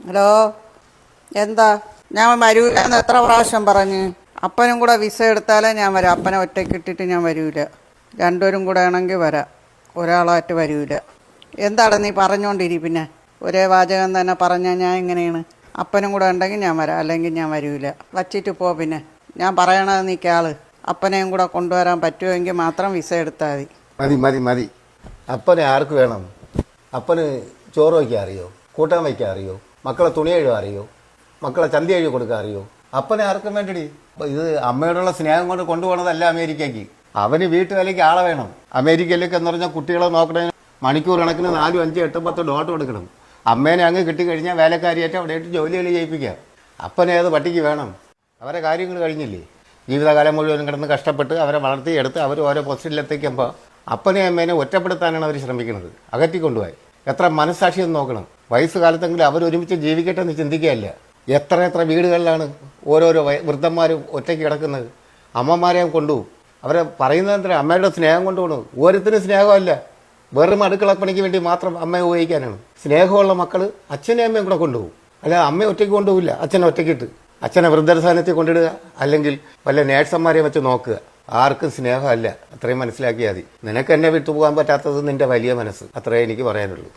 Hello, എന്താ? ഞാൻ വരൂലെന്ന് എത്ര പ്രാവശ്യം പറഞ്ഞ്? അപ്പനും കൂടെ വിസ എടുത്താലേ ഞാൻ വരാം. അപ്പനെ ഒറ്റയ്ക്ക് ഇട്ടിട്ട് ഞാൻ വരൂല. രണ്ടുപേരും കൂടെ ആണെങ്കിൽ വരാം, ഒരാളായിട്ട് വരൂല. എന്താണ് നീ പറഞ്ഞുകൊണ്ടിരി? പിന്നെ ഒരേ വാചകം തന്നെ പറഞ്ഞാൽ ഞാൻ എങ്ങനെയാണ്? അപ്പനും കൂടെ ഉണ്ടെങ്കിൽ ഞാൻ വരാം, അല്ലെങ്കിൽ ഞാൻ വരൂല. വച്ചിട്ട് പോ. പിന്നെ ഞാൻ പറയണത് നീ കേള്. അപ്പനെയും കൂടെ കൊണ്ടുവരാൻ പറ്റുമെങ്കിൽ മാത്രം വിസ എടുത്താൽ മതി. മതി മതി മതി. അപ്പനെ ആർക്ക് വേണം? അപ്പന് ചോറ് വയ്ക്കാൻ അറിയോ? കൂട്ടാൻ വയ്ക്കാൻ അറിയോ? മക്കളെ തുണി കഴുകാൻ അറിയോ? മക്കളെ ചന്തി കഴുകി കൊടുക്കാൻ അറിയോ? അപ്പനെ ആർക്കും വേണ്ടടി. ഇത് അമ്മയോടുള്ള സ്നേഹം കൊണ്ട് കൊണ്ടുപോകണതല്ല അമേരിക്കയ്ക്ക്. അവന് വീട്ടുവേലയ്ക്ക് ആളെ വേണം. അമേരിക്കയിലേക്ക് എന്ന് പറഞ്ഞാൽ കുട്ടികളെ നോക്കണേ മണിക്കൂർ കണക്കിന് 4, 5, 8, 10 ഡോട്ട് കൊടുക്കണം. അമ്മേനെ അങ്ങ് കിട്ടിക്കഴിഞ്ഞാൽ വേലക്കാരിയായിട്ട് അവിടെയായിട്ട് ജോലികൾ ചെയ്യിപ്പിക്കാം. അപ്പനെ ഏത് പട്ടിക്ക് വേണം? അവരെ കാര്യങ്ങൾ കഴിഞ്ഞില്ലേ? ജീവിതകാലം മുഴുവൻ കിടന്ന് കഷ്ടപ്പെട്ട് അവരെ വളർത്തിയെടുത്ത് അവർ ഓരോ പൊസിഷനിലെത്തിക്കുമ്പോൾ അപ്പനെ അമ്മേനെ ഒറ്റപ്പെടുത്താനാണ് അവർ ശ്രമിക്കുന്നത്. അകറ്റിക്കൊണ്ടുപോയി. എത്ര മനസ്സാക്ഷിയെന്ന് നോക്കണം. വയസ്സുകാലത്തെങ്കിലും അവരൊരുമിച്ച് ജീവിക്കട്ടെ എന്ന് ചിന്തിക്കുകയല്ല. എത്ര വീടുകളിലാണ് ഓരോരോ വൃദ്ധന്മാരും ഒറ്റയ്ക്ക് കിടക്കുന്നത്. അമ്മമാരെയും കൊണ്ടുപോകും. അവരെ പറയുന്നത് എന്താ? അമ്മയുടെ സ്നേഹം കൊണ്ടുപോകണം. ഓരോരുത്തരും സ്നേഹമല്ല, വെറും അടുക്കളപ്പണിക്ക് വേണ്ടി മാത്രം അമ്മയെ ഉപയോഗിക്കാനാണ്. സ്നേഹമുള്ള മക്കൾ അച്ഛനെയും അമ്മയും കൂടെ കൊണ്ടുപോകും. അല്ല, അമ്മയെ ഒറ്റയ്ക്ക് കൊണ്ടുപോകില്ല, അച്ഛനെ ഒറ്റയ്ക്കിട്ട്. അച്ഛനെ വൃദ്ധസ്ഥാനത്തിൽ കൊണ്ടിടുക, അല്ലെങ്കിൽ വല്ല നേഴ്സന്മാരെയും വെച്ച് നോക്കുക. ആർക്കും സ്നേഹമല്ല. അത്രയും മനസ്സിലാക്കിയാൽ മതി. നിനക്ക് എന്നെ വിട്ടുപോകാൻ പറ്റാത്തത് നിന്റെ വലിയ മനസ്സ്. അത്രേ എനിക്ക് പറയാനുള്ളൂ.